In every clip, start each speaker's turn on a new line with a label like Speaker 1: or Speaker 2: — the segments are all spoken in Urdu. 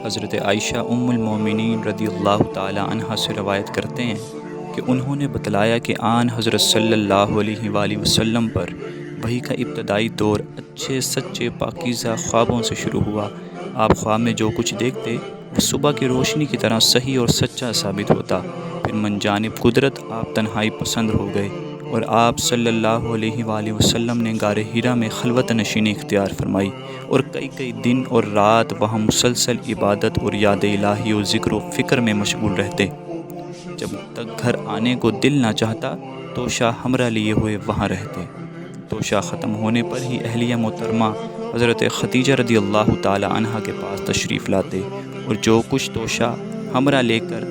Speaker 1: حضرت عائشہ ام المومنین رضی اللہ تعالی عنہا سے روایت کرتے ہیں کہ انہوں نے بتلایا کہ آن حضرت صلی اللہ علیہ وآلہ وسلم پر وحی کا ابتدائی دور اچھے سچے پاکیزہ خوابوں سے شروع ہوا۔ آپ خواب میں جو کچھ دیکھتے وہ صبح کی روشنی کی طرح صحیح اور سچا ثابت ہوتا۔ پھر من جانب قدرت آپ تنہائی پسند ہو گئے اور آپ صلی اللہ علیہ وآلہ وسلم نے غار حرا میں خلوت نشینی اختیار فرمائی اور کئی دن اور رات وہاں مسلسل عبادت اور یاد الہی و ذکر و فکر میں مشغول رہتے۔ جب تک گھر آنے کو دل نہ چاہتا توشہ ہمراہ لیے ہوئے وہاں رہتے۔ توشہ ختم ہونے پر ہی اہلیہ محترمہ حضرت خدیجہ رضی اللہ تعالی عنہا کے پاس تشریف لاتے اور جو کچھ توشہ ہمراہ لے کر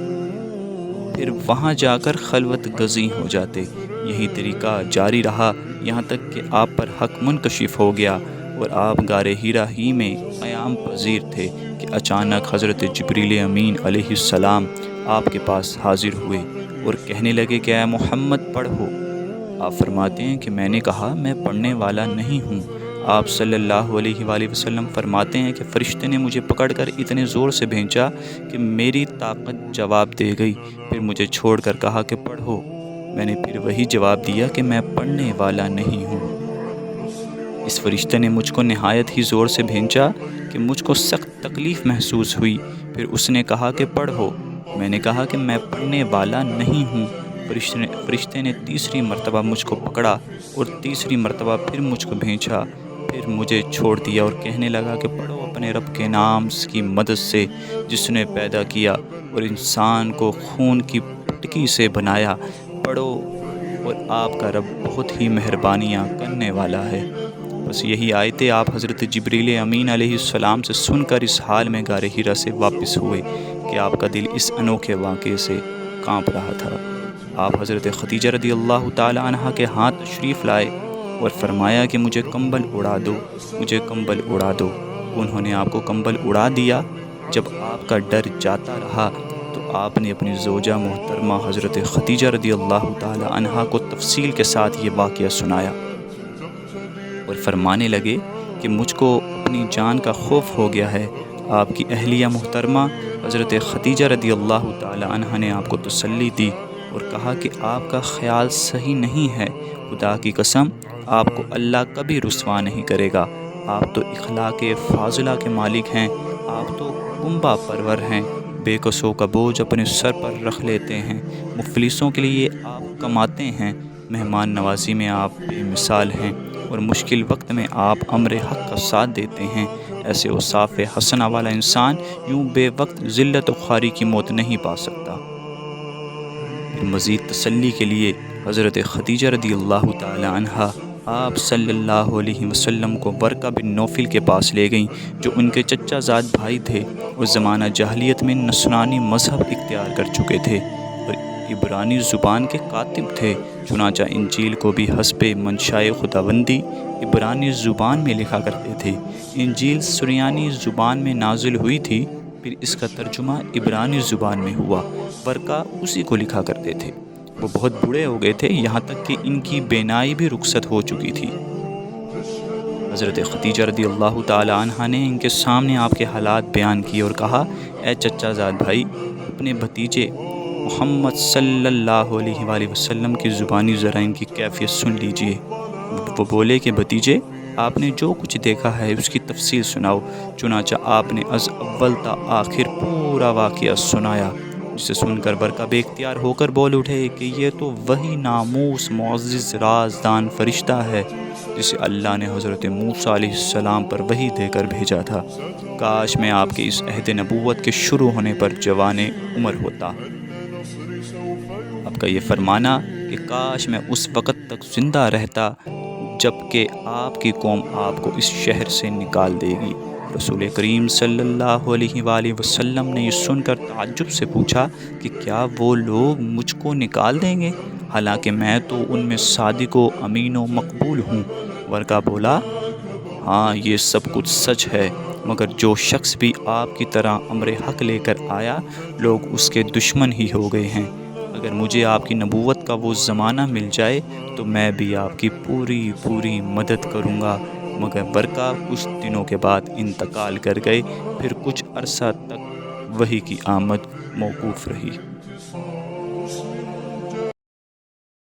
Speaker 1: پھر وہاں جا کر خلوت گزیں ہو جاتے۔ یہی طریقہ جاری رہا یہاں تک کہ آپ پر حق منکشف ہو گیا اور آپ غار حرا ہی میں قیام پذیر تھے کہ اچانک حضرت جبریل امین علیہ السلام آپ کے پاس حاضر ہوئے اور کہنے لگے کہ اے محمد پڑھو۔ آپ فرماتے ہیں کہ میں نے کہا میں پڑھنے والا نہیں ہوں۔ آپ صلی اللہ علیہ وآلہ وسلم فرماتے ہیں کہ فرشتے نے مجھے پکڑ کر اتنے زور سے بھینچا کہ میری طاقت جواب دے گئی، پھر مجھے چھوڑ کر کہا کہ پڑھو۔ میں نے پھر وہی جواب دیا کہ میں پڑھنے والا نہیں ہوں۔ اس فرشتے نے مجھ کو نہایت ہی زور سے بھینچا کہ مجھ کو سخت تکلیف محسوس ہوئی، پھر اس نے کہا کہ پڑھو۔ میں نے کہا کہ میں پڑھنے والا نہیں ہوں۔ فرشتے نے تیسری مرتبہ مجھ کو پکڑا اور تیسری مرتبہ پھر مجھ کو بھینچا، پھر مجھے چھوڑ دیا اور کہنے لگا کہ پڑھو اپنے رب کے نام کی مدد سے جس نے پیدا کیا اور انسان کو خون کی پٹکی سے بنایا، پڑھو اور آپ کا رب بہت ہی مہربانیاں کرنے والا ہے۔ بس یہی آیتیں آپ حضرت جبریل امین علیہ السلام سے سن کر اس حال میں غار حرا سے واپس ہوئے کہ آپ کا دل اس انوکھے واقعے سے کانپ رہا تھا۔ آپ حضرت خدیجہ رضی اللہ تعالی عنہا کے ہاتھ تشریف لائے اور فرمایا کہ مجھے کمبل اڑا دو، مجھے کمبل اڑا دو۔ انہوں نے آپ کو کمبل اڑا دیا۔ جب آپ کا ڈر جاتا رہا تو آپ نے اپنی زوجہ محترمہ حضرت خدیجہ رضی اللہ تعالی عنہا کو تفصیل کے ساتھ یہ واقعہ سنایا اور فرمانے لگے کہ مجھ کو اپنی جان کا خوف ہو گیا ہے۔ آپ کی اہلیہ محترمہ حضرت خدیجہ رضی اللہ تعالی عنہا نے آپ کو تسلی دی اور کہا کہ آپ کا خیال صحیح نہیں ہے، خدا کی قسم آپ کو اللہ کبھی رسوا نہیں کرے گا۔ آپ تو اخلاق فاضلہ کے مالک ہیں، آپ تو کنبہ پرور ہیں، بے کسوں کا بوجھ اپنے سر پر رکھ لیتے ہیں، مفلسوں کے لیے آپ کماتے ہیں، مہمان نوازی میں آپ بے مثال ہیں اور مشکل وقت میں آپ امر حق کا ساتھ دیتے ہیں۔ ایسے اوصاف حسنہ والا انسان یوں بے وقت ذلت و خواری کی موت نہیں پا سکتا۔ پھر مزید تسلی کے لیے حضرت خدیجہ رضی اللہ تعالی عنہا آپ صلی اللہ علیہ وسلم کو ورقہ بن نوفل کے پاس لے گئیں جو ان کے چچا زاد بھائی تھے اور زمانہ جاہلیت میں نصرانی مذہب اختیار کر چکے تھے اور عبرانی زبان کے کاتب تھے۔ چنانچہ انجیل کو بھی حسب منشائے خداوندی عبرانی زبان میں لکھا کرتے تھے۔ انجیل سریانی زبان میں نازل ہوئی تھی، پھر اس کا ترجمہ عبرانی زبان میں ہوا۔ ورقہ اسی کو لکھا کرتے تھے۔ وہ بہت بوڑھے ہو گئے تھے، یہاں تک کہ ان کی بینائی بھی رخصت ہو چکی تھی۔ حضرت خدیجہ رضی اللہ تعالی عنہا نے ان کے سامنے آپ کے حالات بیان کیے اور کہا، اے چچا زاد بھائی، اپنے بھتیجے محمد صلی اللہ علیہ وآلہ وسلم کی زبانی ذرا ان کی کیفیت سن لیجئے۔ وہ بولے کہ بھتیجے، آپ نے جو کچھ دیکھا ہے اس کی تفصیل سناؤ۔ چنانچہ آپ نے از اول تا آخر پورا واقعہ سنایا، جسے سن کر ورقہ بے اختیار ہو کر بول اٹھے کہ یہ تو وہی ناموس معزز رازدان فرشتہ ہے جسے اللہ نے حضرت موسیٰ علیہ السلام پر وحی دے کر بھیجا تھا۔ کاش میں آپ کے اس عہد نبوت کے شروع ہونے پر جوان عمر ہوتا۔ آپ کا یہ فرمانا کہ کاش میں اس وقت تک زندہ رہتا جب کہ آپ کی قوم آپ کو اس شہر سے نکال دے گی۔ رسول کریم صلی اللہ علیہ وآلہ وسلم نے یہ سن کر تعجب سے پوچھا کہ کیا وہ لوگ مجھ کو نکال دیں گے، حالانکہ میں تو ان میں صادق و امین و مقبول ہوں۔ ورقہ بولا، ہاں یہ سب کچھ سچ ہے، مگر جو شخص بھی آپ کی طرح امر حق لے کر آیا لوگ اس کے دشمن ہی ہو گئے ہیں۔ اگر مجھے آپ کی نبوت کا وہ زمانہ مل جائے تو میں بھی آپ کی پوری مدد کروں گا، مگر ورقہ کچھ دنوں کے بعد انتقال کر گئے۔ پھر کچھ عرصہ تک وحی کی آمد موقوف رہی۔